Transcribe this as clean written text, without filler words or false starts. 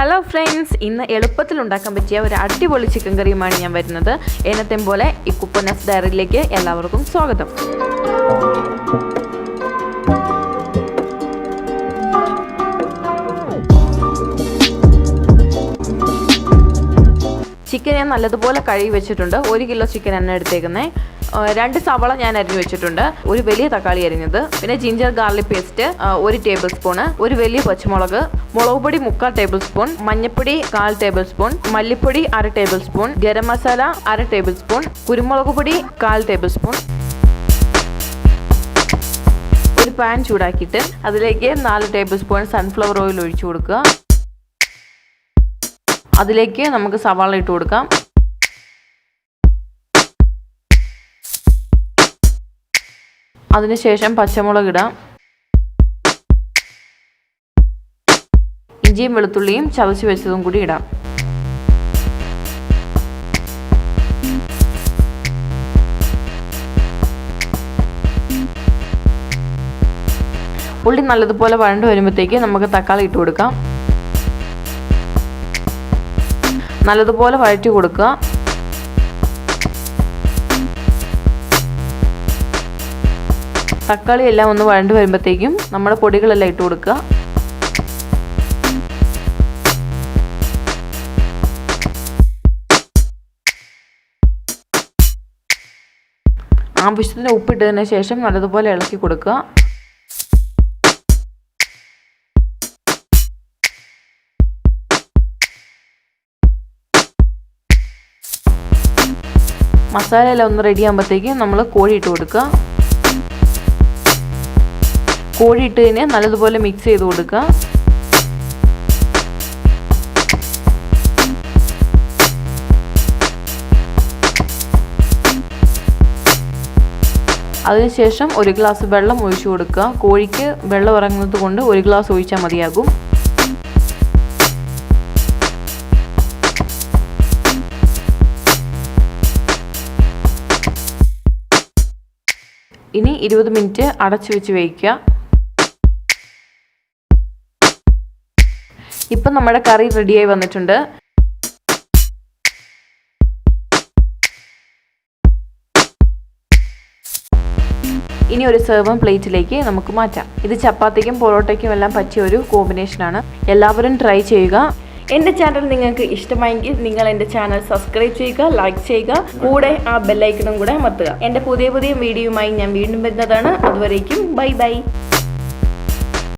Hello friends, ഇന്ന് എളുപ്പത്തിൽ ഉണ്ടാക്കാൻ പറ്റിയ ഒരു അടിപൊളി ചിക്കൻ കറിയുമാണ് ഞാൻ വരുന്നത്. എന്നത്തെയും പോലെ ഇക്കുപ്പന്നസ് ഡയറിയിലേക്ക് എല്ലാവർക്കും സ്വാഗതം. ചിക്കൻ ഞാൻ നല്ലതുപോലെ കഴുകി വെച്ചിട്ടുണ്ട്. 1 കിലോ ചിക്കൻ എന്നെ എടുത്തേക്കുന്നത്. 2 സവാള ഞാൻ അരിഞ്ഞു വെച്ചിട്ടുണ്ട്, ഒരു വലിയ തക്കാളി അരിഞ്ഞത്, പിന്നെ ginger garlic paste 1 table spoon, ഒരു വലിയ പച്ചമുളക്, മുളക് പൊടി 3/4 ടേബിൾ സ്പൂൺ, മഞ്ഞൾപ്പൊടി 1/4 ടേബിൾ സ്പൂൺ, മല്ലിപ്പൊടി 1/2 table spoon, garam masala 1/2 table spoon, കുരുമുളക് പൊടി 1/4 ടേബിൾ സ്പൂൺ. ഒരു പാൻ ചൂടാക്കിയിട്ട് അതിലേക്ക് 4 ടേബിൾ സ്പൂൺ സൺഫ്ലവർ ഓയിൽ ഒഴിച്ചു കൊടുക്കുക. അതിലേക്ക് നമുക്ക് സവാള ഇട്ട് കൊടുക്കാം. അതിനുശേഷം പച്ചമുളക് ഇടാം. ഇഞ്ചിയും വെളുത്തുള്ളിയും ചതച്ച് വെച്ചതും കൂടി ഇടാം. ഉള്ളി നല്ലതുപോലെ വഴണ്ട് വരുമ്പോഴത്തേക്ക് നമുക്ക് തക്കാളി ഇട്ട് കൊടുക്കാം. നല്ലതുപോലെ വഴറ്റി കൊടുക്കുക. തക്കാളി എല്ലാം ഒന്ന് വഴണ്ട് വരുമ്പോഴത്തേക്കും നമ്മുടെ പൊടികളെല്ലാം ഇട്ട് കൊടുക്കുക. ആവശ്യത്തിന് ഉപ്പിട്ടതിന് ശേഷം നല്ലതുപോലെ ഇളക്കി കൊടുക്കുക. മസാല എല്ലാം ഒന്ന് റെഡി ആകുമ്പോഴത്തേക്കും നമ്മൾ കോഴി ഇട്ട് കൊടുക്കുക. കോഴി ഇട്ടതിനെ നല്ലതുപോലെ മിക്സ് ചെയ്ത് കൊടുക്കുക. അതിനുശേഷം 1 ഗ്ലാസ് വെള്ളം ഒഴിച്ചു കൊടുക്കുക. കോഴിക്ക് വെള്ളം ഇറങ്ങുന്നത് കൊണ്ട് 1 ഗ്ലാസ് ഒഴിച്ചാൽ മതിയാകും. ഇനി 20 മിനിറ്റ് അടച്ചു വെച്ച് വേവിക്കുക. ഇപ്പം നമ്മുടെ കറി റെഡിയായി വന്നിട്ടുണ്ട്. ഇനി ഒരു സെർവിങ് പ്ലേറ്റിലേക്ക് നമുക്ക് മാറ്റാം. ഇത് ചപ്പാത്തിക്കും പൊറോട്ടയ്ക്കും എല്ലാം പറ്റിയ ഒരു കോമ്പിനേഷനാണ്. എല്ലാവരും ട്രൈ ചെയ്യുക. എൻ്റെ ചാനൽ നിങ്ങൾക്ക് ഇഷ്ടമായെങ്കിൽ നിങ്ങൾ എൻ്റെ ചാനൽ സബ്സ്ക്രൈബ് ചെയ്യുക, ലൈക്ക് ചെയ്യുക, കൂടെ ആ ബെല്ലൈക്കണും കൂടെ അമർത്തുക. എൻ്റെ പുതിയ വീഡിയോയുമായി ഞാൻ വീണ്ടും വരുന്നതാണ്. അതുവരേക്കും ബൈ ബൈ.